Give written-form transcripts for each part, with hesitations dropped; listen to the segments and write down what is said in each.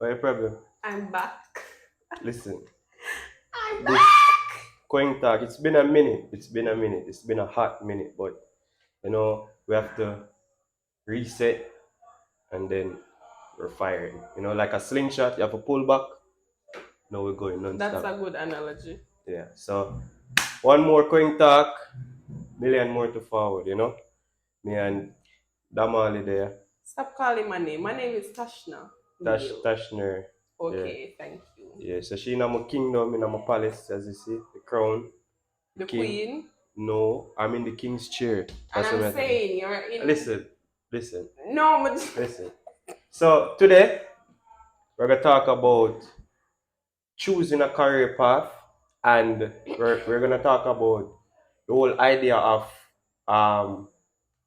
What your problem? I'm back. Listen, I'm this back. coin talk, it's been a minute. It's been a minute. It's been a hot minute, but we have to reset and then we're firing. Like a slingshot, you have to pull back. Now we're going That's non-stop. a good analogy. Yeah. So one more coin talk, million more to forward. Me and Damali there. Stop calling my name. My name is Tashna Neil. Tashner. Yeah. Okay, thank you. Yeah. So she in my kingdom, in my palace, as you see, the crown, the The king. Queen. No, I'm in the king's chair. And That's what I'm I'm saying. saying you're in. Listen. No, but. Listen. So today we're gonna talk about choosing a career path, and we're gonna talk about the whole idea of um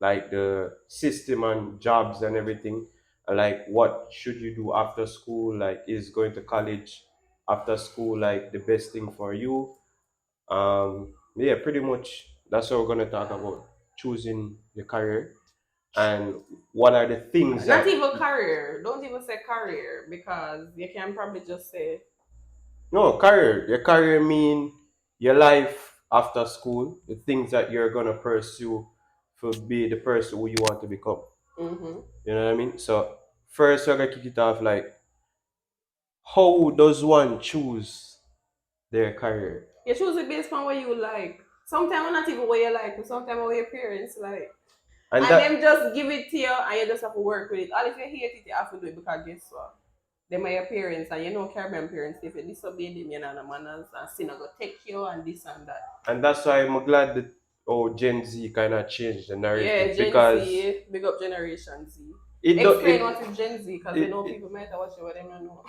like the system and jobs and everything, and like what should you do after school? Like, is going to college after school like the best thing for you? Yeah, pretty much that's what we're gonna talk about: choosing your career and what are the things Not that. even career. Don't even say career because you can probably just say. No, career. Your career mean your life after school, the things that you're gonna pursue to be the person who you want to become. Mm-hmm. You know what I mean? So first we're gonna kick it off like, how does one choose their career? You choose it based on what you like. Sometimes not even what you like, but sometimes what your parents like. And And that them just give it to you and you just have to work with it. Or if you hate it, you have to do it because guess what? Them are your parents and you know Caribbean parents, if you disobey them, you know the manners and sin go take you and this and that. and that's why I'm glad that Gen Z kinda changed the Yeah, narrative Gen because Z, big up Generation Z. it do Explain it what is Gen Z because they it, know it people might watch you what they don't know.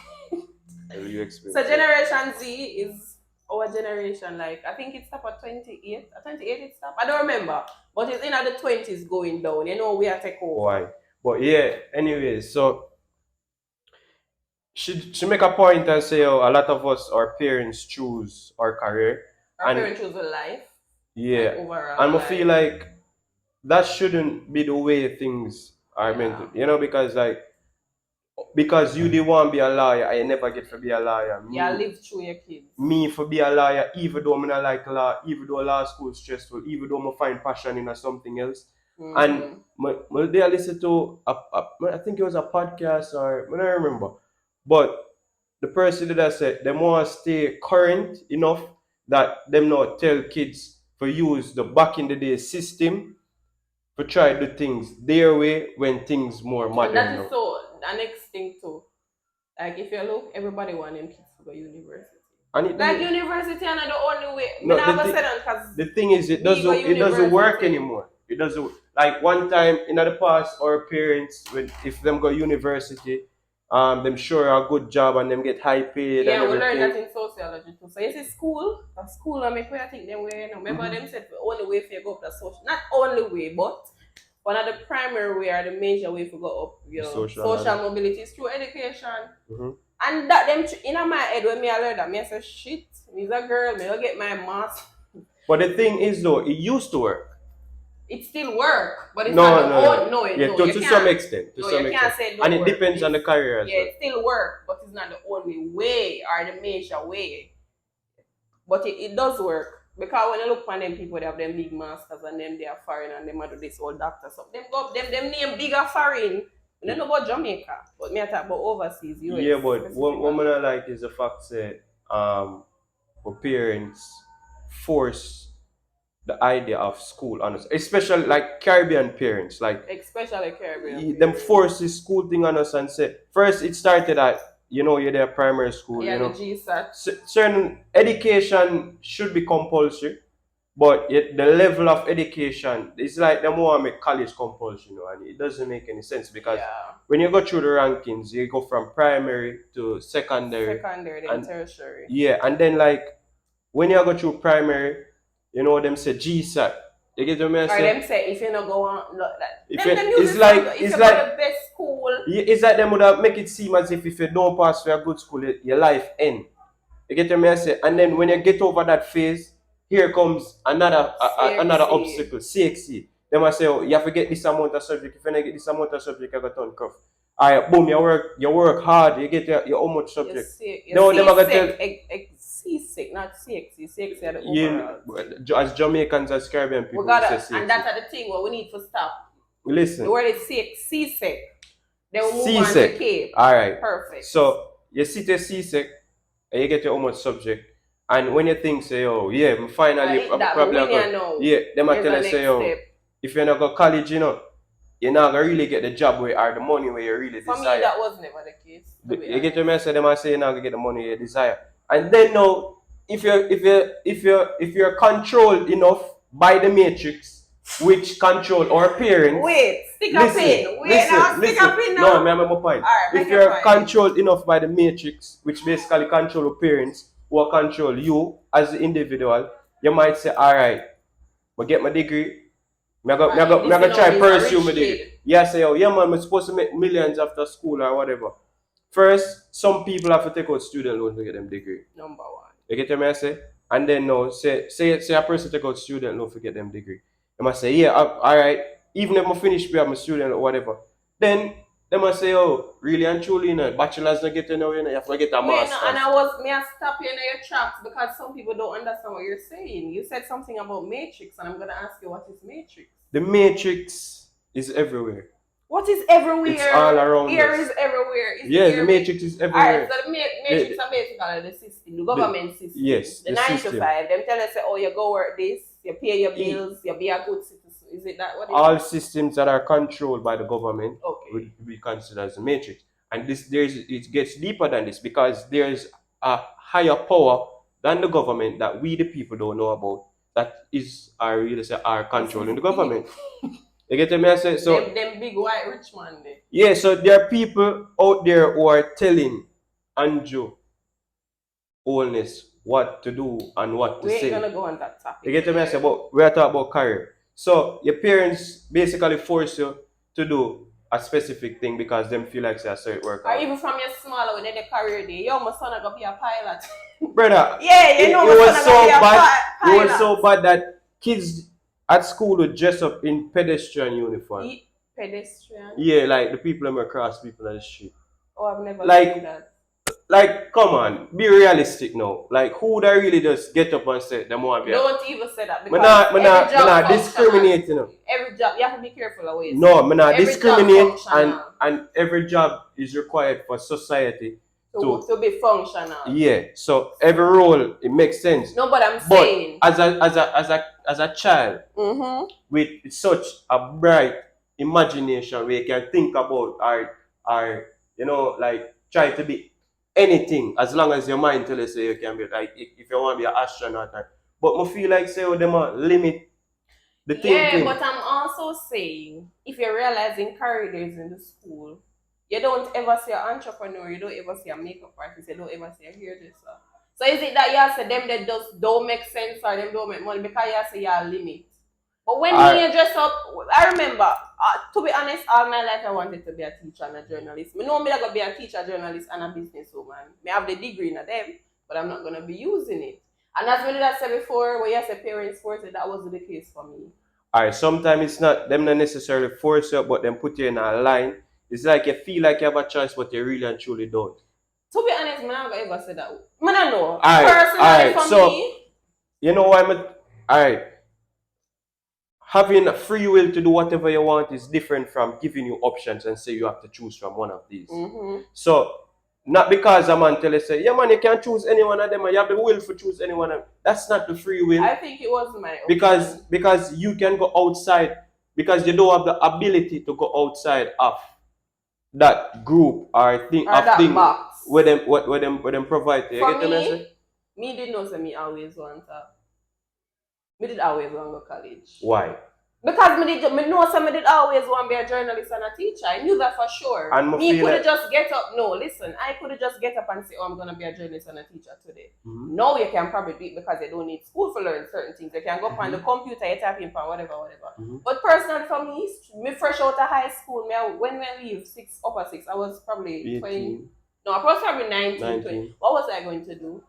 you explain So it. Generation Z is our generation. Like I think it stopped at 28. At 28 it stopped. I don't remember, but it's in the 20s going down. You know we are take over. Why? But yeah, anyways, so she make a point and say, oh, a lot of us, our parents choose our career, Our and parents choose a life, like yeah, overall and I feel life. like that shouldn't be the way things are meant Yeah. to, because like, because you didn't want to be a lawyer, I never get to be a lawyer. Yeah, live through your kids. Me for be a lawyer, even though I not like law, even though law school is stressful, even though I find passion in something else. And my day I listen to I think it was a podcast or I don't remember. But the person that I said they want to stay current enough that them not tell kids for use the back in the day system to try to do things their way when things more And that modern is now. so the next thing too. Like if you look, everybody want them kids to go university. And it Like doesn't, university and the only way. no, I never said that because the thing is, me go it doesn't work university. anymore. It doesn't, like one time in the past, our parents, when if them go university, them sure a good job and them get high paid and Yeah, we learned that everything. in sociology too. So you see school, a school I make I think them way, remember them said the only way for you go up the social, not only way, but one of the primary way or the major way to go up your social mobility is through education. And that them in my head when me I learned that me I say shit, me's a girl, me I get my mask. But the thing is though, it used to work. It still work, but it's not the old. No, Yeah, no, to you can't. some extent. To No, some you can't extent. say it And don't it work. depends on the career as Yeah, well. it still work, but it's not the only way or the major way. But it does work. Because when you look on them people, they have them big masters and them they are foreign and them do this old doctor stuff. Them go them name bigger foreign. We don't know about Jamaica, but me I talk about overseas, US. Yeah, but what I like is the fact that our parents force the idea of school on us, especially like Caribbean parents, like especially Caribbean. them force the school thing on us and say first it started at you're there primary school, Yeah, the GSAT. certain education should be compulsory, but yet the level of education is like them want to make college compulsory, and it doesn't make any sense because when you go through the rankings, you go from primary to secondary, then tertiary. Yeah, and then like when you go through primary, them say GSAT. You get what I or say? them say if you not go on that. It's like the best school. It's like them would have make it seem as if you don't pass for a good school, your life end. You get what I say? And then when you get over that phase, here comes another obstacle, CXC. They must say, oh, you have to get this amount of subject. If you don't get this amount of subject, you got to turn curve. Alright, boom, you work hard, you get your how much subject. You're No, them are gonna tell seasick, not sexy. Sexy are the you overall. as Jamaicans, as Caribbean people, We gotta, say sexy. and that's the thing where we need to stop. Listen. The word is seasick. Then we move on Seasick. to Cape. Alright. Perfect. So you sit a seasick and you get your almost subject. And when you think say, oh yeah, finally probably yeah, them I tell you say, oh, if you're not go college, you know, you're not gonna really get the job where or the money where you really desire. For me, that was never the case. You get your message, them I say you're not gonna get the money you desire. And then now, if you're controlled enough by the matrix, which control our parents. Wait, stick a pin. Wait, stick a pin now. No, I remember my point. Right, if you're controlled enough by the matrix, which basically control your parents, who control you as the individual, you might say, alright, I get my degree. I'm gonna try pursue my degree. Yeah, say, oh yeah man, I'm supposed to make millions after school or whatever. First, some people have to take out student loan to get them degree. Number one. You get what I say? And then no, say a person take out student loan to get them degree. They must say, yeah, alright, even if I finish be a student or whatever. Then they must say, oh, really and truly, you know, bachelor's not getting now, you know, you have to get a master's. And may I stop you in your tracks because some people don't understand what you're saying. You said something about matrix, and I'm gonna ask you what is matrix? The matrix is everywhere. What is everywhere? It's all around Here us. is everywhere. The matrix is everywhere. Alright, so the matrix is basically the system, the government system. Yes, the 9 to 5. Them tell us, oh, you go work this, you pay your bills, you be a good citizen. Is it that what it all is? Systems that are controlled by the government would be considered as a matrix. And it gets deeper than this because there's a higher power than the government that we the people don't know about. That is our controlling the government. You get me? I say so. Them big white rich man there. Yeah, so there are people out there who are telling Andrew Holness what to do and what to say. We ain't gonna go on that topic. You get me? I say, but we're talking about career. So your parents basically force you to do a specific thing because them feel like say it work out. Or even from your smaller when they career day, yo, my son gonna be a pilot. Brother, yeah, you know it was so bad. It was so bad that kids at school would dress up in pedestrian uniform. Pedestrian? Yeah, like the people that cross people on the street. Oh, I've never seen that. Like, come on, be realistic now. Like, who would I really just get up and say them want to be? Don't even say that because I'm not discriminate, you know. Every job, you have to be careful of ways. No, I'm not discriminate, and every job is required for society to be functional. Yeah, so every role it makes sense. No, but I'm saying as a child with such a bright imagination where you can think about or you know, like try to be anything as long as your mind tells you say you can be, like if you want to be an astronaut. But I feel like say them limit the thinking. Yeah, but I'm also saying if you're realizing careers in the school, you don't ever see an entrepreneur, you don't ever see a makeup artist, you don't ever see a hairdresser. So is it that you say them that just don't make sense or them don't make money because you say you're a limit? But when you dress up, I remember, to be honest, all my life I wanted to be a teacher and a journalist. I know I'm going to be a teacher, journalist, and a businesswoman. I have the degree in them, but I'm not going to be using it. And as I said before, when you say parents force it, that wasn't the case for me. Alright, sometimes it's not them not necessarily force you, but them put you in a line. It's like you feel like you have a choice, but you really and truly don't. To be honest, I'm not going to ever say that. I don't know. Personally, for me. You know why I'm... Alright. Having a free will to do whatever you want is different from giving you options and say you have to choose from one of these. So, not because a man tell you say, yeah man, you can't choose any one of them, you have the will to choose any one of them. That's not the free will. I think it was my opinion. Because you can go outside, because you don't have the ability to go outside of that group or thing of thing where them provide you. For me did not say me always want to. Me did always want to go to college. Why? Because me know I did always want to be a journalist and a teacher. I knew that for sure. And me could have just get up. No, listen. I could have just get up and say, oh, I'm going to be a journalist and a teacher today. Now you can probably do it because you don't need school to learn certain things. You can go up on the computer, you type in for whatever. But personally for me fresh out of high school, when we leave upper six, I was probably 20. No, I was probably 19, 20. What was I going to do?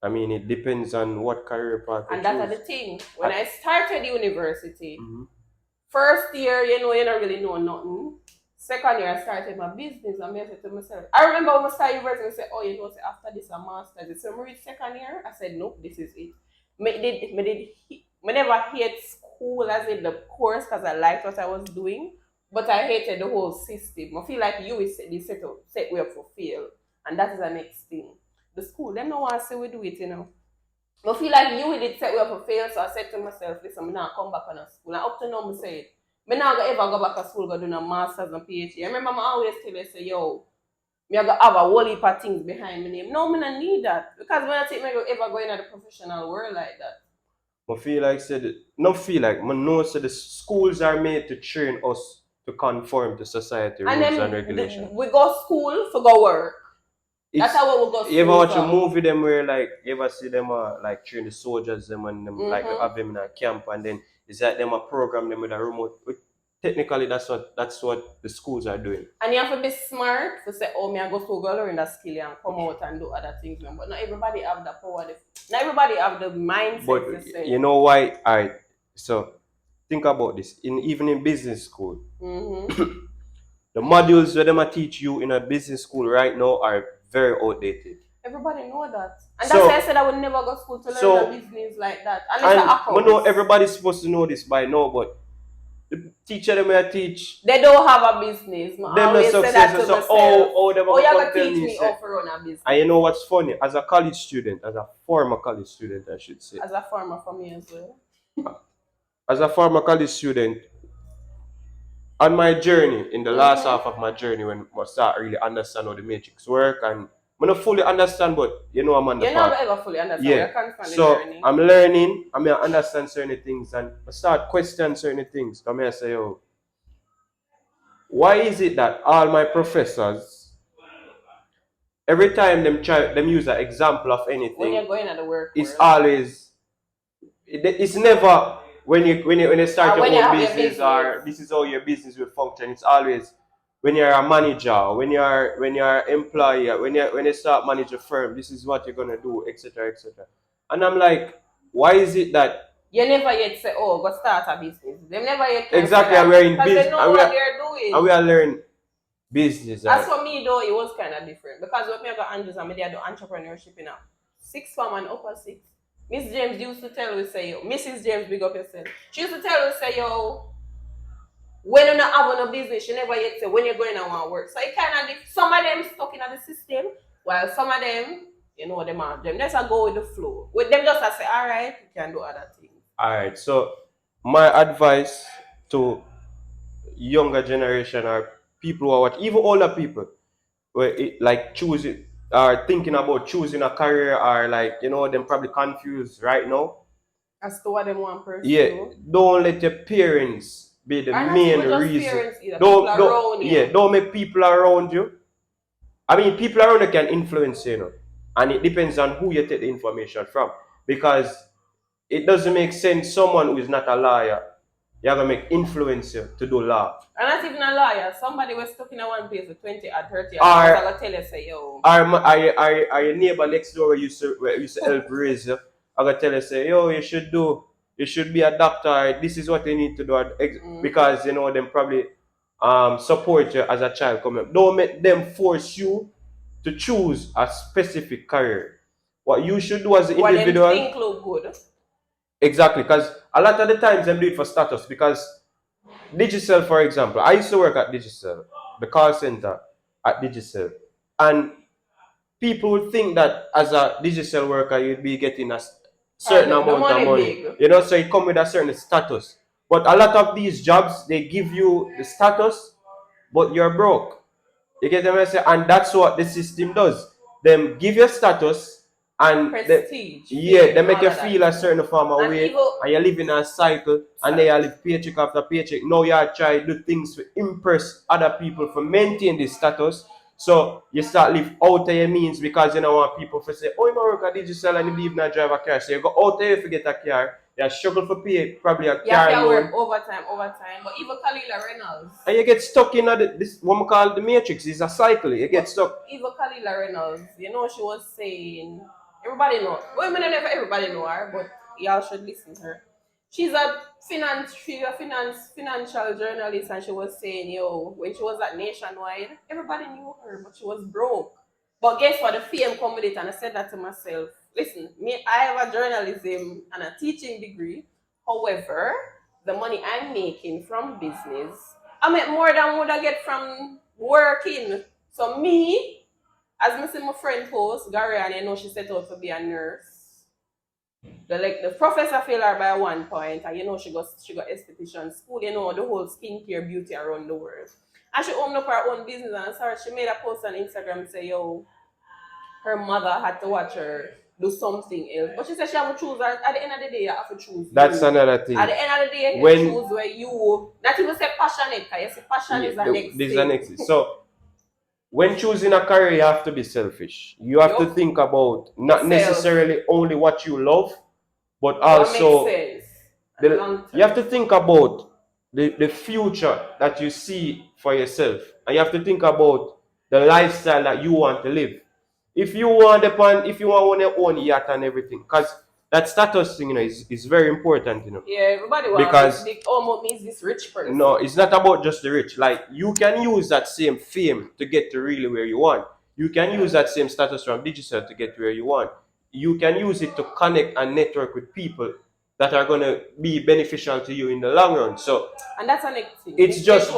I mean, it depends on what career path you choose. And that's the thing. When I started university, first year, you don't really know nothing. second year I started my business and I said to myself, I remember when I started university, I said, oh, you know, say after this a master's. So I reached second year, I said, nope, this is it. Me never hate school as in the course because I liked what I was doing, but I hated the whole system. I feel like you is the set way up for fail, and that is the next thing. The school, them no want to say we do it, you know. I feel like you did set way up for fail, so I said to myself, listen, I'm not come back on a school. And up to now, I said, I'm not gonna ever go back to school, go do a master's and PhD. I remember I always tell you, say, yo, me gonna have a whole heap of things behind my name. No, I don't need that. Because when I think me ever go into the professional world like that. I feel like said not feel like I know said the schools are made to train us to conform to society rules and regulations. We go school for go work. That's how we go school. You ever watch a movie them where like you ever see them like train the soldiers them and them like they have them in a camp and then it's like them a program them with a remote. Technically that's what the schools are doing. And you have to be smart to say, oh, me I go to go learn that skill and come out and do other things. But not everybody have the power. Not everybody have the mindset but to say. You know why? Alright, so think about this. Even in business school, the modules that them teach you in a business school right now are very outdated. Everybody know that. And that's why I said I would never go to school to learn a business like that. Unless I know everybody's supposed to know this by now, but the teacher them I teach. They don't have a business. Them always say that to myself. Oh, you're going to teach me how to run a business. And you know what's funny? As a college student, as a former college student, I should say. As a former for me as well. As a former college student, on my journey, in the last half of my journey, when I start really understand how the matrix work, and I don't fully understand, but you know I'm on the path. You never ever fully understand. Yeah. So I'm learning, I understand certain things, and I start questioning certain things. I say, yo, why is it that all my professors, every time them use an example of anything, when you're going at the work, it's always, it's never when you start your own business or this is how your business will function. It's always when you're a manager, when you're an employer, when you start manage a firm, this is what you're gonna do, etc., etc. And I'm like, why is it that you never yet say, oh, go start a business? They never yet exactly, and we're in business, they know what they're doing, and we are learning business. As for me though, it was kind of different because when I got Andrews and I do entrepreneurship in a 6th form and upper 6. Miss James used to tell us, say, yo, Mrs. James, big up yourself. She used to tell us, say, yo, when you're not having a business, you never yet say when you're going to want to work. So it kind of, some of them stuck in the system, while some of them, you know, them just go with the flow. With them just say, all right, you can do other things. All right. So my advice to younger generation or people who are even older people, where like choosing or thinking about choosing a career or like, you know, them probably confused right now. As to what they want to pursue. Yeah. Don't let your parents be the main reason. Don't make people around you. I mean, people around you can influence you, know, and it depends on who you take the information from. Because it doesn't make sense someone who is not a lawyer, you're gonna make influence you to do law. And not even a lawyer. Somebody was stuck in a one place for 20 or 30 years. I'm gonna tell you, say, yo. Are your neighbor next door used to help raise you? I'm gonna tell you, say, yo, you should be a doctor. This is what you need to do because you know them probably support you as a child coming up. Don't make them force you to choose a specific career. What you should do as an individual. What them think look good. Exactly, because a lot of the times them do it for status. Because Digicel, for example, I used to work at Digicel, the call center at Digicel, and people would think that as a Digicel worker you'd be getting a certain amount of money. You know, so it come with a certain status. But a lot of these jobs, they give you the status, but you're broke. You get what I'm saying? And that's what the system does. Them give you status and prestige. They make you feel a certain form of way, and you live in a cycle, and then you live paycheck after paycheck. Now you are trying to do things to impress other people for maintain this status. So you start live out of your means because you don't want people to say, oh, you work at Digicel and you not drive a car. So you go out there to get a car. You struggle for pay probably a car loan. Work overtime. But even Kalila Reynolds. And you get stuck in this what we call the matrix. It's a cycle. You get stuck. Even Kalila Reynolds, you know, she was saying, everybody know. Well, I never everybody know her, but y'all should listen to her. she's a financial journalist, and she was saying, yo, when she was at Nationwide, everybody knew her, but she was broke. But guess what? The fame come with it, and I said that to myself. Listen, me, I have a journalism and a teaching degree. However, the money I'm making from business, I make more than would I get from working. So me, as I see my friend post, Gary, and I know she set out to be a nurse. The professor failed her by 1 point, and she got esthetician school, the whole skincare beauty around the world. And she opened up her own business, and sorry, she made a post on Instagram and say, yo, her mother had to watch her do something else. But she said she have to choose her. At the end of the day, you have to choose. That's another thing. At the end of the day, you choose where you not even say passionate, because you say passion is the next thing. This is the next thing. So when choosing a career, you have to be selfish. You have to think about not necessarily only what you love, but also you have to think about the future that you see for yourself. And you have to think about the lifestyle that you want to live. If you want your own yacht and everything, because that status thing, is very important, Yeah, everybody wants because almost means this rich person. No, it's not about just the rich. Like, you can use that same fame to get to really where you want. You can use that same status from digital to get where you want. You can use it to connect and network with people that are gonna be beneficial to you in the long run. So, and that's an thing. It's just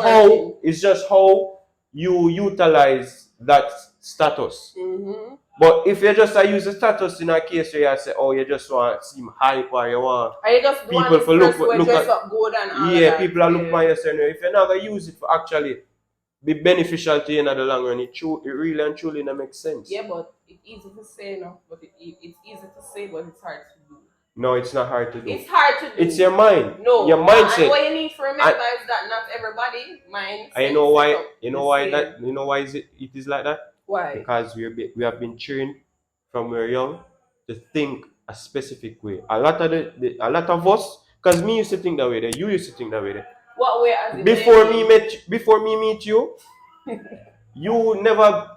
how you utilize that status. Mm-hmm. But if you just use the status in a case where you say, oh, you just want to seem hype, or you want people to look at good and all that. People are looking at you saying, if you're not gonna use it for actually be beneficial to you in the long run, it really and truly not makes sense. Yeah, but it's easy to say, but it's easy to say, but it's hard to do. No, it's not hard to do. It's hard to do. It's your mind. No, your mindset. And what you need to remember is that not everybody mind. And you know why? You know why it is like that? Why? Because we have been trained from we're young to think a specific way. A lot of us, because me used to think that way. You used to think that way. What way? Before me meet you, you never.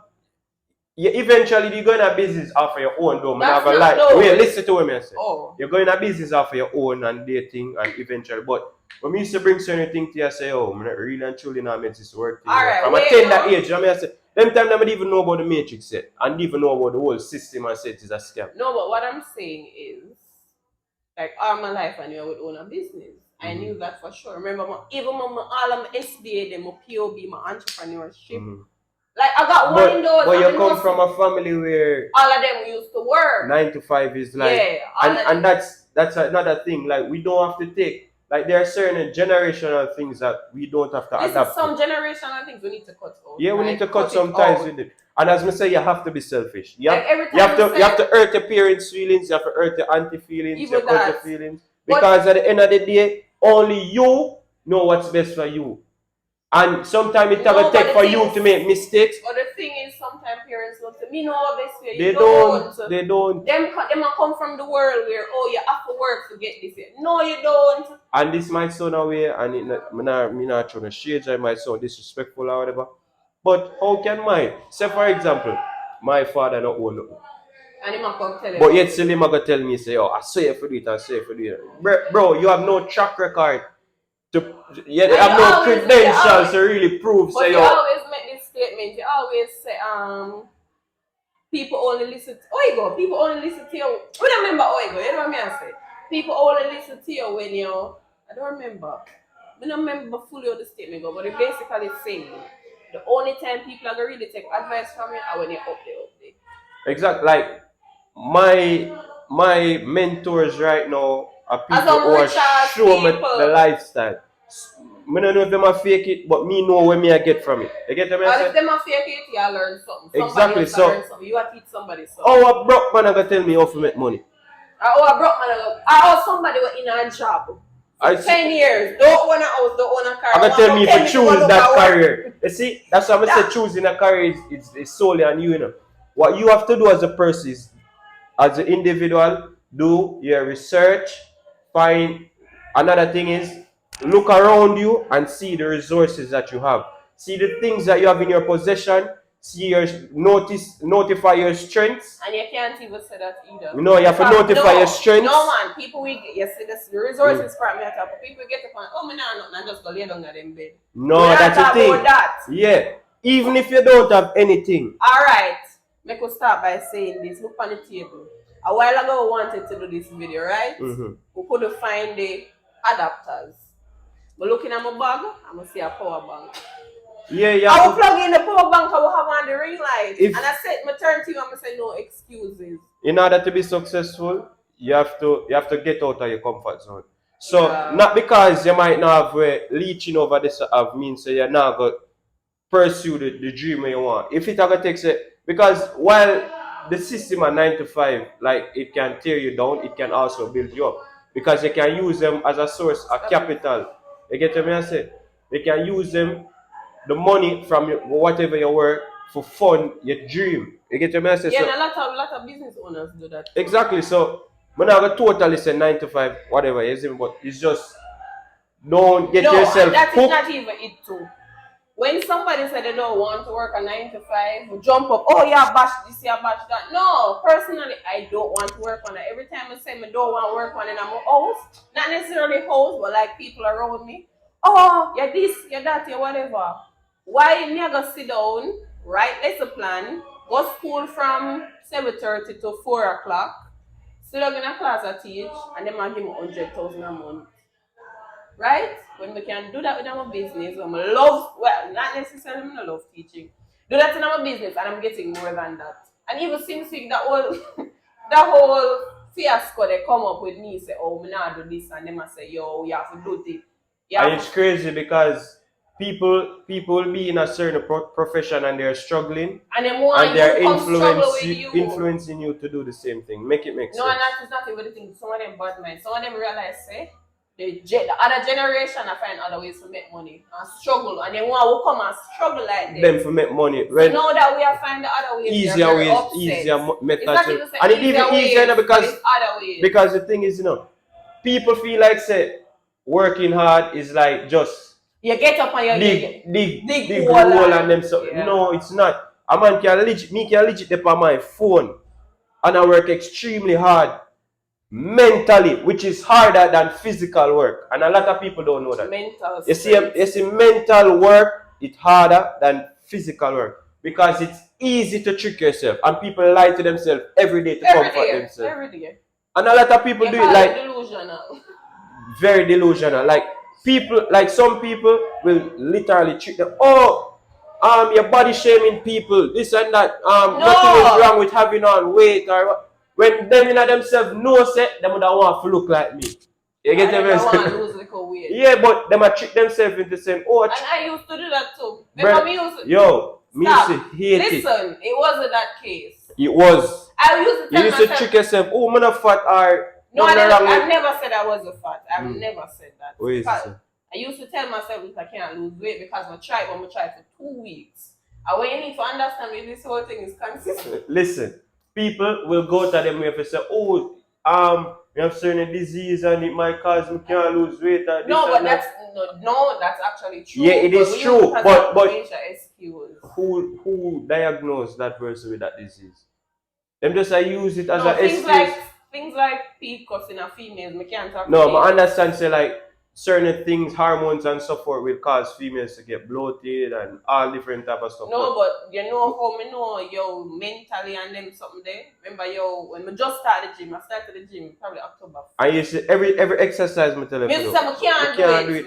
Eventually, you're going to business off of your own, though. Wait, listen to what I say. Oh. You're going to business off of your own and dating, and eventually, but when we used to bring certain things to you, I say, oh, I'm not really and truly not meant this work. Alright, I'm a tender age. I say, them time I didn't even know about the matrix yet, and didn't even know about the whole system and say it is a scam. No, but what I'm saying is, like, all my life I knew I would own a business. I knew that for sure. Remember, even all of my SBA, my POB, my entrepreneurship. Like, I got one in those. But you come from a family where all of them used to work. 9 to 5 is like, and that's another thing. Like, we don't have to take, like, there are certain generational things that we don't have to adapt. Some generational things we need to cut out. Yeah, we need to cut some ties with it. And as I say, you have to be selfish. You have to hurt your parents' feelings. You have to hurt your auntie feelings. You have to hurt your feelings. Because at the end of the day, only you know what's best for you. And sometimes it will take for you to make mistakes. But the thing is, sometimes parents want to me know what best for you. They don't. Them come from the world where, you have to work to get this. No, you don't. And this might sound away, and I'm not trying to shade, I might sound disrespectful or whatever. But how can say for example, my father not own nothing. And he might come tell you. But yet still he might tell me, say, I say it for it, I say it for it. Bro, you have no track record. You have no credentials to really prove. But you always make this statement. You always say, people only listen to Oigo. People only listen to you. We don't remember Oigo. You know what I say? People only listen to you when I don't remember. I don't remember fully what the statement go, but it basically saying the only time people are going to really take advice from you are when you're up there. Exactly. Like, my mentors right now are people who are showing me the lifestyle. I don't know if they are fake it, but me know where me I get from it. You get what I say? If they are fake it, you learn something. Exactly. So learn something. You have to teach somebody something. Oh, a broke man gonna tell me how to make money. A broke man somebody was in a job. 10 years, don't own a house, don't own a car. I'm gonna tell me if you choose that career. You see, that's why I'm gonna say choosing a career is solely on you, What you have to do as a person is, as an individual, do your research, find. Another thing is, look around you and see the resources that you have. See the things that you have in your possession see your notify your strengths. And you can't even say that either. You know, you have to notify your strengths. No man, people we get, you see this resources for me at but people get up and oh me nah nothing, I just go lay down at them bed. No, that's the thing. That. Yeah. Even if you don't have anything. Alright. Make us start by saying this. Look on the table. A while ago we wanted to do this video, right? Mm-hmm. We couldn't find the adapters. But looking at my bag, I'm gonna see a power bank. Yeah. I will plug in the power bank, I will have on the ring light. And I said my turn to you, I'm gonna say no excuses. In order to be successful, you have to get out of your comfort zone. So not because you might not have leeching over this means so you're not gonna pursue the dream you want. If it ever takes it, because while the system at 9 to 5, like it can tear you down, it can also build you up. Because you can use them as a source of capital. You get what I say? You can use them, the money from whatever you work, for fun, your dream. You get what I say? Yeah, so, and a lot of business owners do that. Exactly. So I'm not gonna totally say 9 to 5, whatever, but it's just don't get yourself that is not even it too. When somebody said they don't want to work a 9 to 5, jump up, oh yeah, bash this, yeah, bash that. No, personally, I don't want to work on it. Every time I say I don't want to work on it, I'm a host. Not necessarily host, but like people around me. Oh, you're this, you're that, you're whatever. Why you never sit down, write lesson plan, go school from 7:30 to 4 o'clock, sit down in a class I teach, and then I give me 100,000 a month. Right? When we can do that with our business, not necessarily I love teaching. Do that in our business and I'm getting more than that. And even since that whole fiasco they come up with me, say, oh, me not do this, and them I say, yo, you have to do this. And it's crazy because people be in a certain profession and they're struggling and they're influencing you to do the same thing. Make it make sense. No, and that is not even the thing. Some of them bad minds. Some of them realize, say, the other generation I find other ways to make money and struggle, and they want to come and struggle like this. Them to make money. So now that we are finding the other ways, easier methods. And it's even easier because the thing is, people feel like say working hard is like just you get up and you dig hole and them so no, it's not. A man can legit dip on my phone and I work extremely hard. Mentally, which is harder than physical work, and a lot of people don't know that. You see, mental work is harder than physical work because it's easy to trick yourself, and people lie to themselves every day to comfort themselves. Every day. And a lot of people do it like delusional. Very delusional. Like people, like some people will literally trick them. Oh, you're body shaming people, this and that. Nothing is wrong with having on weight or what. When them in themselves know set, them would want to look like me. You get them? Want to lose like a weight. Yeah, but them trick themselves into saying, oh, and I used to do that too. Listen, it wasn't that case. It was. I used to tell myself, to trick yourself, oh, I'm not fat or no, I've never said I was a fat. I've never said that. What is it? I used to tell myself that I can't lose weight because I tried for 2 weeks. And what you need to understand if this whole thing is consistent. Listen. People will go to them if they say, oh, you have certain disease and it might cause me can't lose weight. That's actually true. Yeah, it is true. But who diagnosed that person with that disease? Them just use it as an excuse. Things like PCOS in a female, we can't talk. No, I understand. Say like certain things, hormones and so forth, will cause females to get bloated and all different type of stuff. No, but you know how me know yo mentally and them something there. Remember when we just started the gym, I started the gym probably October. And you see every exercise me tell you. I can't do it.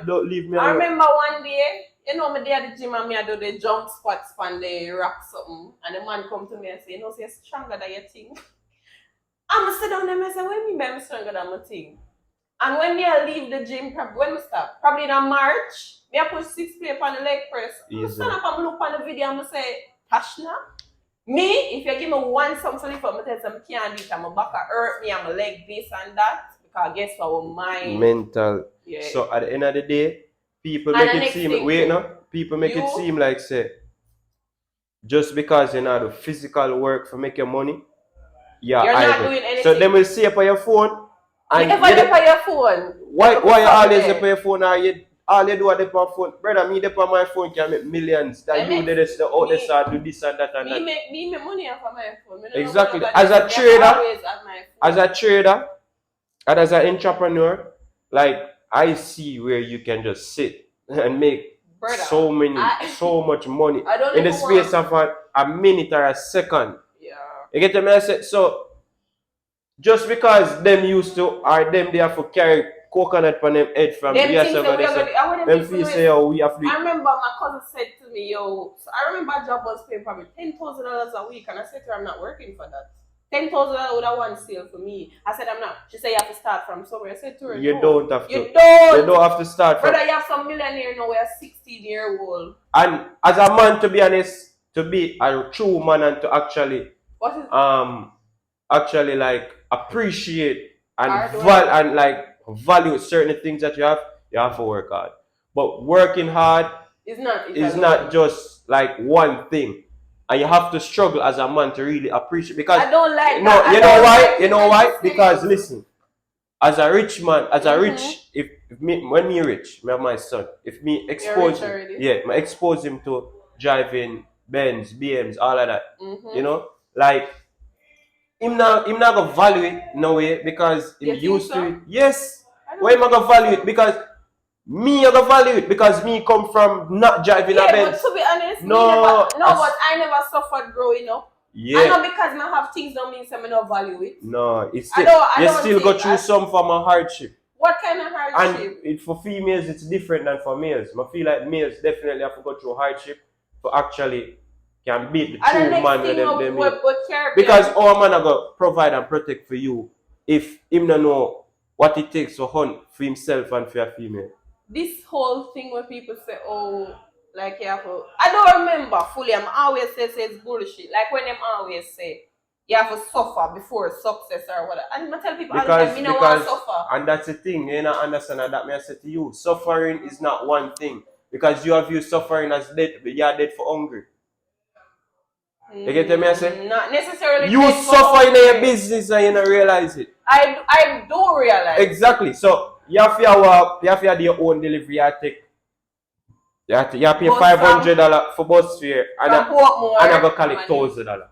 Don't leave me alone. I remember one day, me there at the gym and me I do the jump squats on the rock something, and the man come to me and say, say you're stronger than you think. I'm sit down there and I say, what do you mean I'm stronger than my thing? And when I leave the gym, when we start, probably in March, I put 6 plates on the leg press. I stand up and look on the video and I say, Tashna, me, if you give me one something for me, I tell you, I can't do it, my back hurt me, my leg this and that, because guess what, mind. Mental. Yeah. So at the end of the day, people make it seem, people make it seem like, say, just because you're not do physical work for making money, you're not doing anything. So they will see up on your phone. And you ever on your phone? Why you always up on your phone? Are you all you do is dip on phone. Brother, me dip on my phone can make millions. That you did this, the all this and do this and that and that. Me make money off of my phone. Exactly. As a trader, and as an entrepreneur, like I see where you can just sit and make so much money in the space of a minute or a second. Yeah. You get the message? So just because them used to or them they have to carry coconut on them head from years ago, them feel say yo we have to. I remember my cousin said to me, yo, so I remember a job was paying probably $10,000 a week, and I said to her, I'm not working for that. $10,000 would have one sale for me. I said I'm not. She said you have to start from somewhere. I said to her, you no, don't have to. You don't have to start from. Brother, you have some millionaire now. We're 16-year-old. And as a man, to be honest, to be a true man and to actually actually like appreciate and like value certain things that you have to work hard. But working hard is not just like one thing. And you have to struggle as a man to really appreciate, because I don't like that. You know why? Because listen, as a rich man, if when me rich, me have my son. If me expose him to driving Benz, BMs, all of that. You know, like him not gonna value it no way because he used to it. Yes. Why am I gonna value it? Because me, I gonna value it because me come from not driving a Benz. But to be honest, but I never suffered growing up. Yeah. I know because I have things don't mean I don't value it. No, it's still you still go through some form of hardship. What kind of hardship? And for females, it's different than for males. I feel like males definitely have to go through hardship to actually can beat the true man with them. Because our man are gonna provide and protect for you if him don't know what it takes to hunt for himself and for a female. This whole thing where people say, oh, like you have to, I don't remember fully. I'm always say it's bullshit. Like when them always say you have to suffer before success or whatever. And I tell people all the time, me don't want to suffer. And that's the thing, you don't understand that me I say to you. Suffering is not one thing. Because you have used suffering as dead, you are dead for hungry. You get what I say? Not necessarily. You suffer in your business and you don't realize it. I do realize. Exactly. So you have to have your own delivery. You have to pay $500 for bus fare and I go collect $1,000.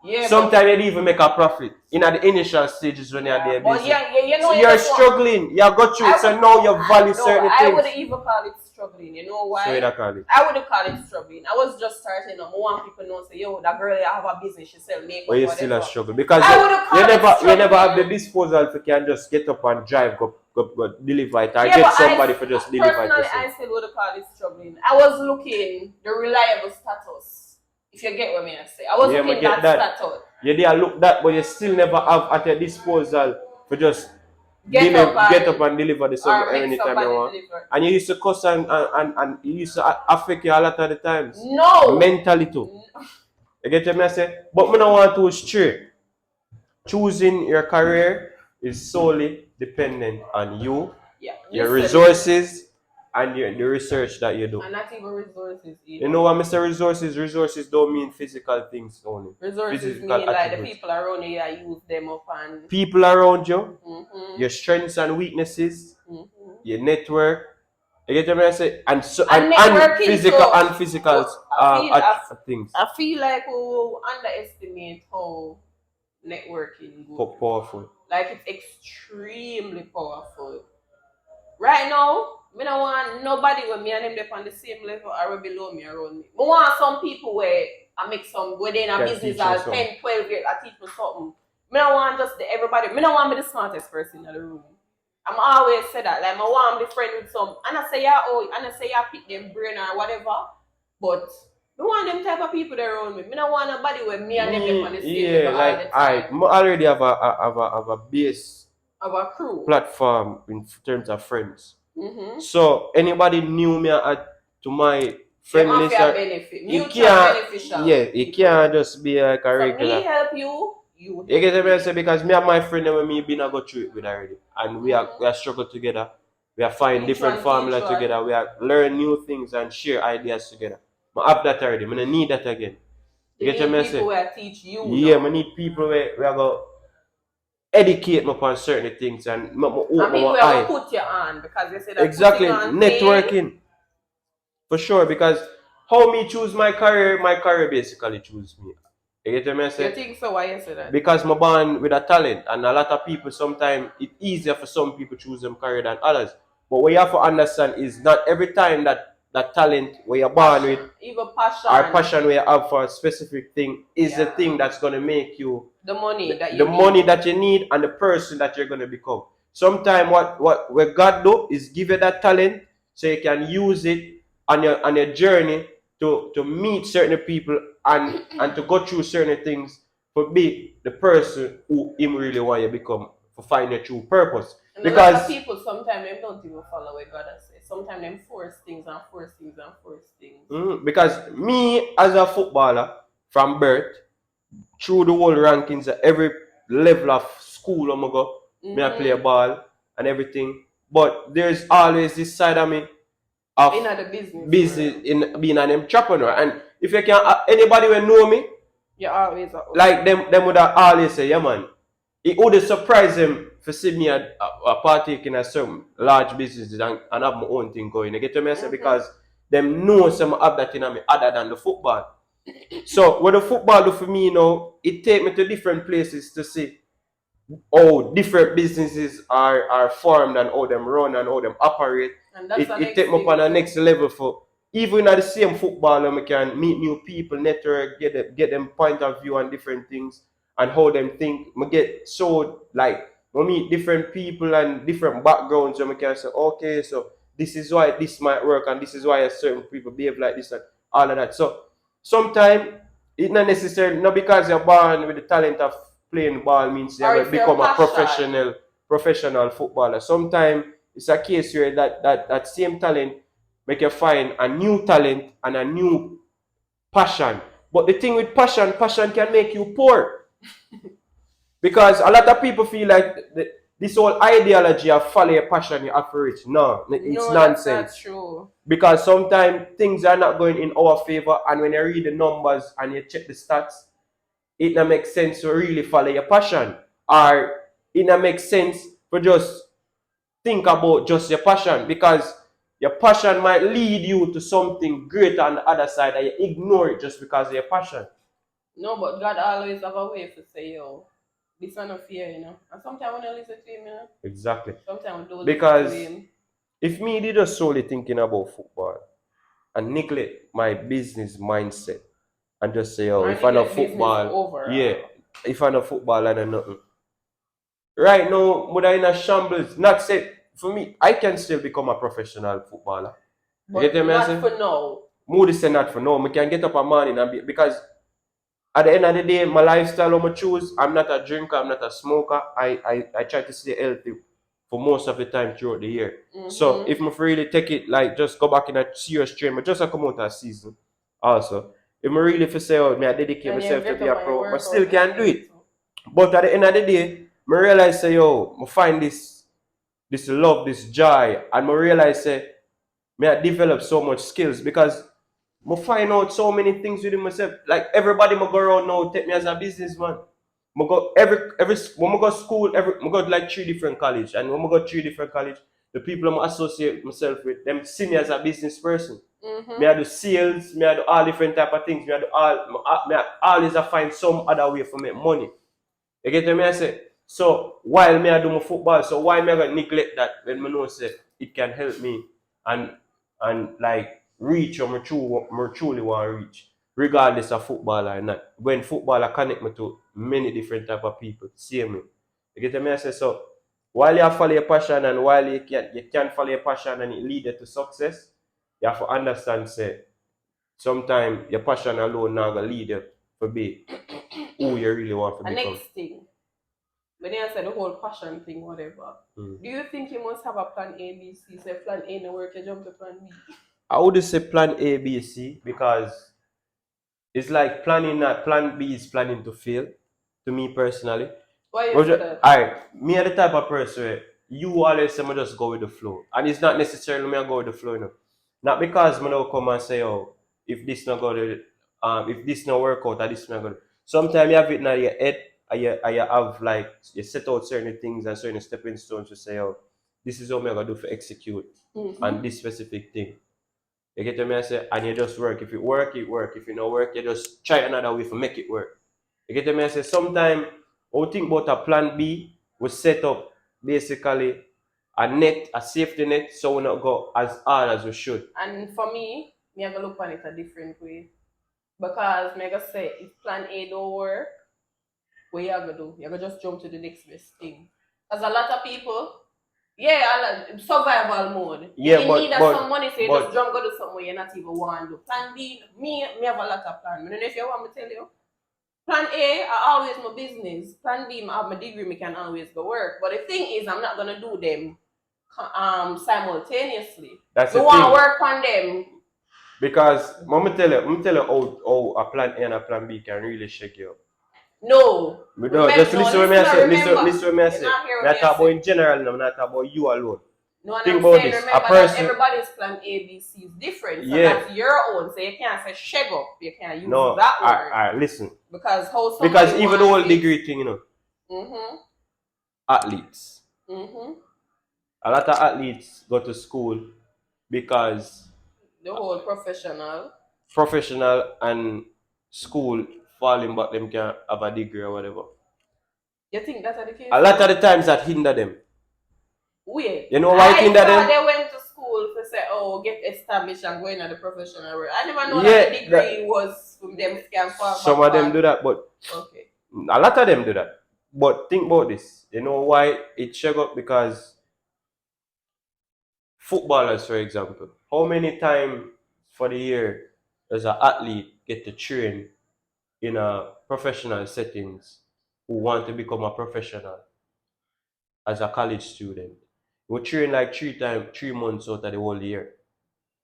Yeah, sometimes you even make a profit in the initial stages when you're there busy. You know, so you're struggling. You got through it, so now you value certain things. I wouldn't even call it struggling. You know why? So you call it? I wouldn't call it struggling. I was just starting. I want people to know, say, yo, that girl, I have a business. She sell makeup. But you still a struggle because you never have the disposal if you can just get up and drive, go deliver it, or get somebody for just deliver it. Personally, I still would call it struggling. I was looking the reliable status. If you get what I say, I was looking at that status. You did look that, but you still never have at your disposal for just get up and deliver the song anytime you want. And you used to cuss and you used to affect you a lot of the times. No. Mentally too. No. You get what I say? But I don't want to stray. Choosing your career is solely dependent on you, your resources, and the research that you do. And not even resources either. You know what Mr. Resources? Resources don't mean physical things only. Resources mean like the people around you, you use them up and... People around you, your strengths and weaknesses, your network. You get what I say? And physical things. I feel like we underestimate how networking goes. Powerful. Like it's extremely powerful. Right now, I don't want nobody with me and them up on the same level or below me around me. I want some people where I make some within a business or 10, 12 years, I teach me something. I don't want just everybody. I don't want to be the smartest person in the room. I'm always say that. Like I want to be friend with some and I say I pick them brain or whatever. But I want them type of people there around me. I don't want nobody with me and them up on the same level all the time. I already have a base of a crew platform in terms of friends. So anybody new me to my friend list, it can't just be like a regular. Me help you. You get what I say? Because me and my friend and me been go through it with already, and we are struggle together. We are find different formula together. We are learn new things and share ideas together. I have that already. I don't need that again. You get what I say? Teach you. Yeah, I need people where we are go educate me upon certain things and make me I open mean, my we eye. have put you on because you said that Exactly, putting on networking for sure. Because how me choose my career basically choose me. You get what I you say? think so? Why you say that? Because I'm born with a talent, and a lot of people sometimes it's easier for some people choose them career than others. But what you have to understand is not every time that talent where you're born with even passion or passion where you have for a specific thing is the Yeah. thing that's gonna make you the money that you the need. money that you need and the person that you're gonna become. Sometimes what God do is give you that talent so you can use it on your journey to meet certain people and to go through certain things for be the person who him really want you become, for find your true purpose. And because a lot of people sometimes they don't even follow what God has said. Sometimes they force things and force things and force things. Because me as a footballer from birth through the whole rankings at every level of school I'm go, me I play a ball and everything. But there's always this side of me of In the business in being an entrepreneur. And if you can anybody will know me, you always like them would have always say, yeah man. It would surprise them for see me a partake in a some large businesses and have my own thing going. You get what I say? Because them know some have that in me other than the football. So what the football do for me now, it take me to different places to see how different businesses are formed and how them run and how them operate. And that's It take me upon the next level for even at the same football I can meet new people, network, get them point of view on different things and how them think. I get so like I meet different people and different backgrounds and I can say, okay, so this is why this might work and this is why certain people behave like this and all of that. So sometimes it's not necessarily not because you're born with the talent of playing ball means you're going to become a professional footballer. Sometimes it's a case where that same talent make you find a new talent and a new passion. But the thing with passion can make you poor. Because a lot of people feel like this whole ideology of follow your passion, you have to reach. No, it's nonsense. That's true. Because sometimes things are not going in our favor, and when you read the numbers and you check the stats, it not make sense to really follow your passion. Or it not make sense to just think about just your passion, because your passion might lead you to something greater on the other side and you ignore it just because of your passion. No, but God always have a way to say, yo, this one of fear, you know. And sometimes when I listen to him, you know. Exactly. Sometimes we don't because listen to him. If me did just solely thinking about football and neglect my business mindset and just say, oh, if I know football, if I know football, I know nothing. Right now, but I in a shambles. Not say for me, I can still become a professional footballer. But not for now. Moody say not for now. I can get up a morning and be, because at the end of the day, my lifestyle I'm choose. I'm not a drinker, I'm not a smoker. I try to stay healthy for most of the time throughout the year. So if I really take it like just go back in a serious train, but just come out of season also. If I really for say out, I dedicate myself to be a pro, but still can do it. But at the end of the day, I realize say yo, I find this love, this joy, and I realize say I develop so much skills because I find out so many things within myself. Like everybody I go around now take me as a businessman. I go every when I go school, I go to like 3 different college, and when I go 3 different college, the people I associate myself with, them see me as a business person. Me I do sales, me I do all different type of things. Me I do all, me I always find some other way for make money. You get what I say? So while me I do my football, so why me I gonna neglect that when I know say it can help me and like reach or truly want to reach, regardless of football or not. When football I connect me to many different type of people, see me. You get what I say? So while you follow your passion and while you can follow your passion and it lead you to success, you have to understand say sometimes your passion alone not gonna lead you to be who you really want to become. The next thing, when you said the whole passion thing, whatever, do you think you must have a plan A, B, C? So plan A no work, you jump to plan B? I would say plan A, B, C because it's like planning that plan B is planning to fail, to me personally. Why you say that? Alright, me are the type of person where you always say I just go with the flow. And it's not necessarily me I go with the flow, you know. Not because I don't come and say, oh, if this not go to if this not work out or this not go. Sometimes you have it in your head you have like you set out certain things and certain stepping stones to say, oh, this is what I'm gonna do for execute on this specific thing. You get what I say? And you just work. If it work, it work. If it not work, you just try another way to make it work. You get what I say? Sometimes we think about a plan B, we set up basically a net, a safety net, so we not go as hard as we should. And for me I gonna look on it a different way. Because me gonna say if plan A don't work, what you gonna do? You're gonna just jump to the next best thing. Because a lot of people, survival mode. Yeah, you but need some money, so you just jump go do something you not even want to do. Plan B, me have a lot of plan. I don't know if you want me to tell you. Plan A, I always my business. Plan B, I have my degree, me can always go work. But the thing is, I'm not gonna do them simultaneously. That's you the want thing. to work on them. Because I'm gonna tell you how a plan A and a plan B can really shake you up. No. Just listen to me. Listen to me. I say. I'm not talking about in general. I'm not talking about you alone. No, think about this. Remember that everybody's plan A, B, C is different. So yeah. That's your own. So you can't say shake up. You can't use that word. Alright, listen. Because even the whole degree thing, you know. Mm-hmm. Athletes. Mm-hmm. A lot of athletes go to school because the whole professional and school falling, but them can have a degree or whatever. You think that's the case? A lot of the times that hinder them. Weird. You know why it hinder them? They went to school to say, oh, get established and go into the professional world. I never know that the degree was from them can fall. Some of them do that, but okay. A lot of them do that. But think about this. You know why it shake up? Because footballers, for example, how many times for the year does an athlete get to train in a professional settings who want to become a professional as a college student? We train like 3 months out of the whole year.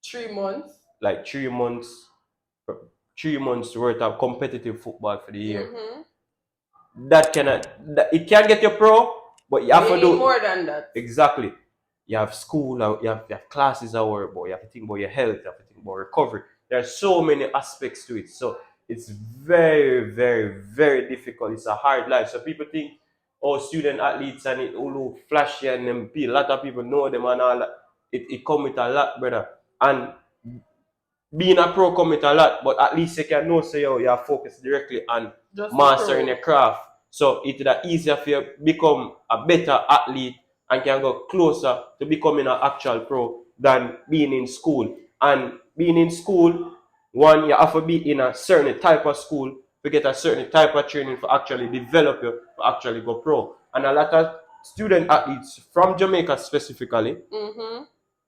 3 months? Like 3 months, 3 months worth of competitive football for the year. It can get you pro, but you have to do more than that. Exactly. You have school, you have classes to worry about, you have to think about your health, you have to think about recovery. There are so many aspects to it. So it's very, very, very difficult. It's a hard life. So people think, oh, student athletes and it all flashy and them, a lot of people know them and all that. It come with a lot, brother. And being a pro come with a lot, but at least you can know so you are focused directly on just mastering your craft. So it's easier for you to become a better athlete and can go closer to becoming an actual pro than being in school. And being in school, one, you have to be in a certain type of school to get a certain type of training for actually develop you, to actually go pro. And a lot of student athletes from Jamaica specifically,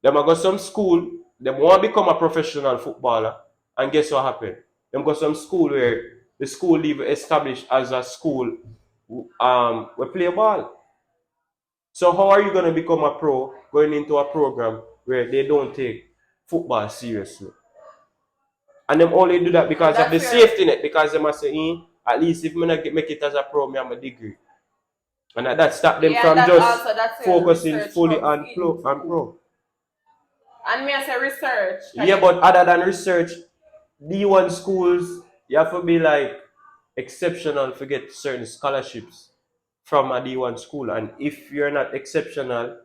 they might go some school, they want to become a professional footballer, and guess what happened? They go some school where the school even established as a school we play ball. So how are you going to become a pro going into a program where they don't take football seriously? And them only do that because of the safety net, because they must say, at least if I not make it as a pro, I have a degree. And that stop them from just focusing fully on pro. And me as a research. Yeah, but other than research, D1 schools, you have to be like exceptional to get certain scholarships from a D1 school. And if you're not exceptional,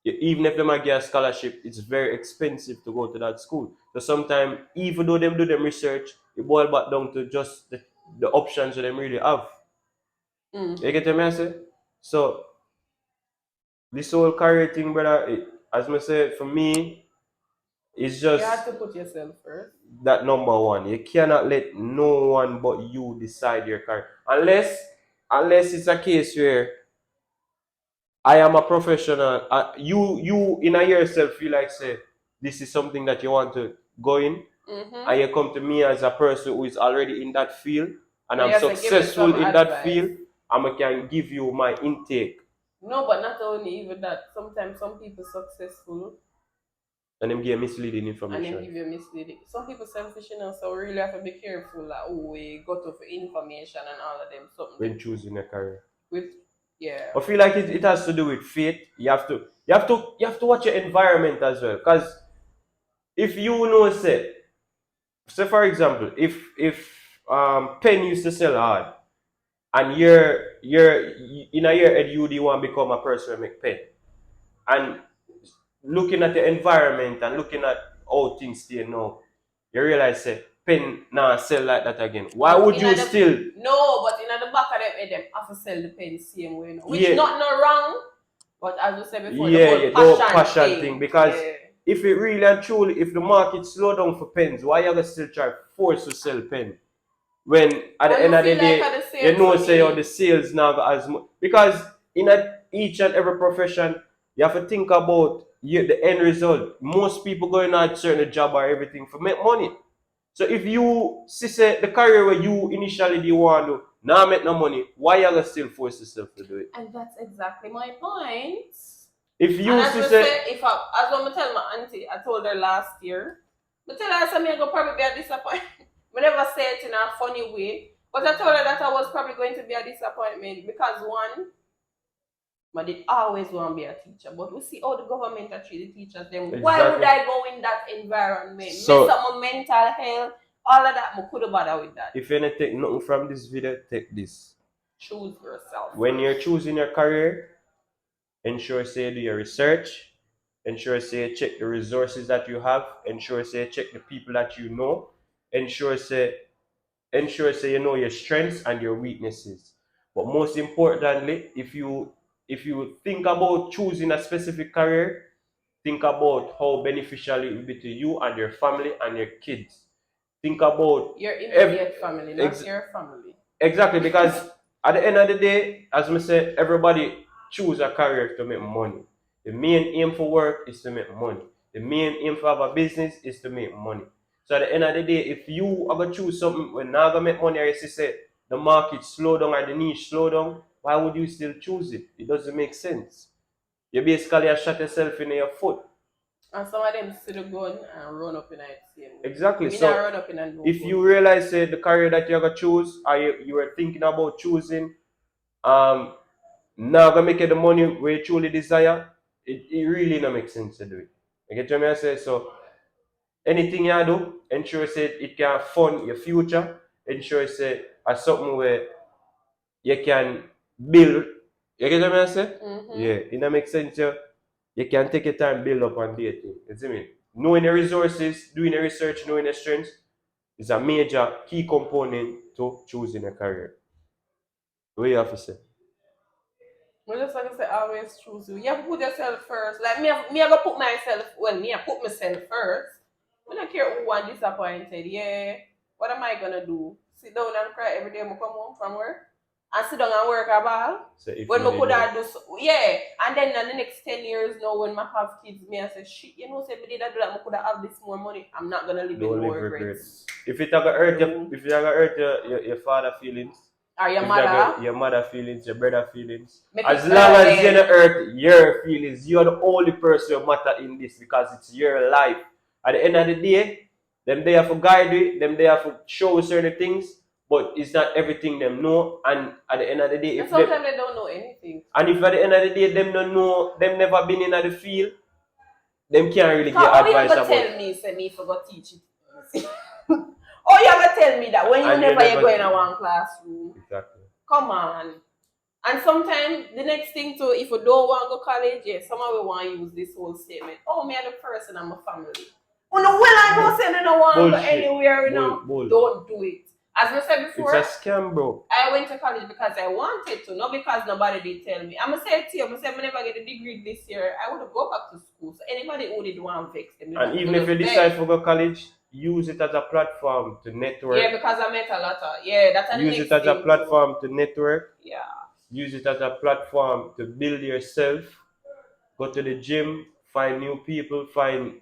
even if they might get a scholarship, it's very expensive to go to that school. So sometimes, even though them do them research, it boils back down to just the options that they really have. You get what I say? So, this whole career thing, brother, as I said, for me, it's just... You have to put yourself first. That number one. You cannot let no one but you decide your career. Unless it's a case where I am a professional. You in yourself feel like, say, this is something that you want to go in. And you come to me as a person who is already in that field. And I'm successful in that field. And I can give you my intake. No, but not only even that. Sometimes some people successful. And them give misleading information. And them give you misleading. Some people selfish enough, so we really have to be careful. Like, oh, we got off information and all of them. Something when choosing a career. I feel like it has to do with faith. You have to watch your environment as well. Because if you know, say for example, if Penn used to sell hard and you're in a year ed you want to become a person who make pen. And looking at the environment and looking at how things stay now, you realize say pen now sell like that again. Why But would in you the still no, but in the back of them head, them have to sell the pen same way now. Which yeah not no wrong, but as we said before, the yeah whole yeah the passion passion thing, thing. because Yeah. if it really and truly if the market slow down for pens, why you gonna still try force to sell pen? When at the And end we of the feel like day, at the you sales know, for say, oh, me. the sales now got as much. Because in each and every profession, you have to think about the end result. Most people going out certain job or everything for make money. So if you see say the career where you initially do want to now make no money, why you gonna still force yourself to do it? And that's exactly my point. If And you as see we say said, as I tell my auntie, I told her last year, I tell her something I go probably be a disappointment. I never say it in a funny way, but I told her that I was probably going to be a disappointment because one, I did always want to be a teacher, but we see how the government are treat the teachers. Then why would exactly. I go in that environment? So- Mess up my mental health, all of that. I could have bother with that. If you need to take nothing from this video, take this. Choose yourself. When you're choosing your career, ensure say you do your research, ensure say you check the resources that you have, ensure say you check the people that you know, ensure say you know your strengths and your weaknesses. But most importantly, if you think about choosing a specific career, think about how beneficial it will be to you and your family and your kids. Think about Your immediate family, not ex- your family. exactly, because at the end of the day, as we say, everybody choose a career to make money. The main aim for work is to make money. The main aim for have a business is to make money. So at the end of the day, if you are gonna choose something when not gonna make money, or you say the market slow down or the niche slow down, why would you still choose it? It doesn't make sense. You basically have shot yourself in your foot. And some of them see the gun and run up in it same way. Exactly. Me So not run up in and no if gun. you realize the career that you're gonna choose, or you were thinking about choosing, um, now gonna make you the money we truly desire, it really not make sense to do it. You get what I say? So anything you do, ensure say it can fund your future, ensure say as something where you can build. You get what I say? Mm-hmm. Yeah, it don't make sense. You can take your time build up on dating. You see me? Knowing your resources, doing your research, knowing your strengths is a major key component to choosing a career. What you have to say? Well, just like I say, always choose you. You have to put yourself first. Like me, I go put myself. Well, me, I put myself first. I don't care who I'm disappointed. Yeah, what am I gonna do? Sit down and cry every day I come home from work, and sit down and work a ball. So if When you I could did have do so, yeah, and then in the next 10 years now, when I have kids, me I say shit. You know, say me did I do that, I could have this more money. I'm not gonna live don't with no live regrets. if it gonna hurt No. if it gonna hurt your father feelings, Or your if mother. your mother feelings, your brother feelings, Make as it long hurt as you them. don't hurt your feelings, you're the only person who matter in this because it's your life. At the end of the day, them they have to guide you, them they have to show you certain things, but it's not everything them know. And at the end of the day, And if sometimes they don't know anything. and if at the end of the day them don't know, them never been in the field, them can't really give How you advice gonna about. tell me, say me for go teach it? Oh, you gonna tell me that when you And you never never go in teach. a one classroom? Exactly. Come on. And sometimes the next thing too, if you don't want to go college, yes, someone will want to use this whole statement. Oh, me and the person and my family. Oh no, well I know say no want to go Bullshit. anywhere, you know. Bull. Don't do it. As I said It's before, a scam, bro. I went to college because I wanted to, not because nobody did tell me. I'm gonna say it to you, I'm gonna say I'm never get a degree this year. I would have go back to school. So anybody who did want to vex them. And even if you decide to go college, use it as a platform to network. Yeah, because I met a lot of that's use it as a platform to network. Yeah. Use it as a platform to build yourself. Go to the gym, find new people, find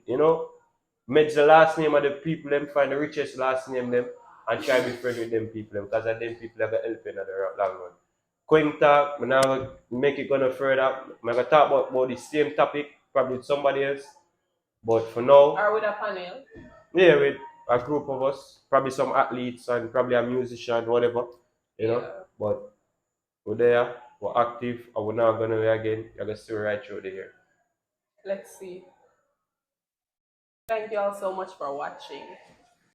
match the last name of the people them, find the richest last name them, and try to be friends with them people them, because them people are gonna help you in the long run. Going talk, I'm now make it gonna further. I'm gonna talk about the same topic, probably with somebody else. But for now, or with a panel. yeah, with a group of us, probably some athletes and probably a musician, whatever, Yeah. But we're there, we're active, and we're not gonna be again. You're gonna see right through the year. Let's see. Thank you all so much for watching.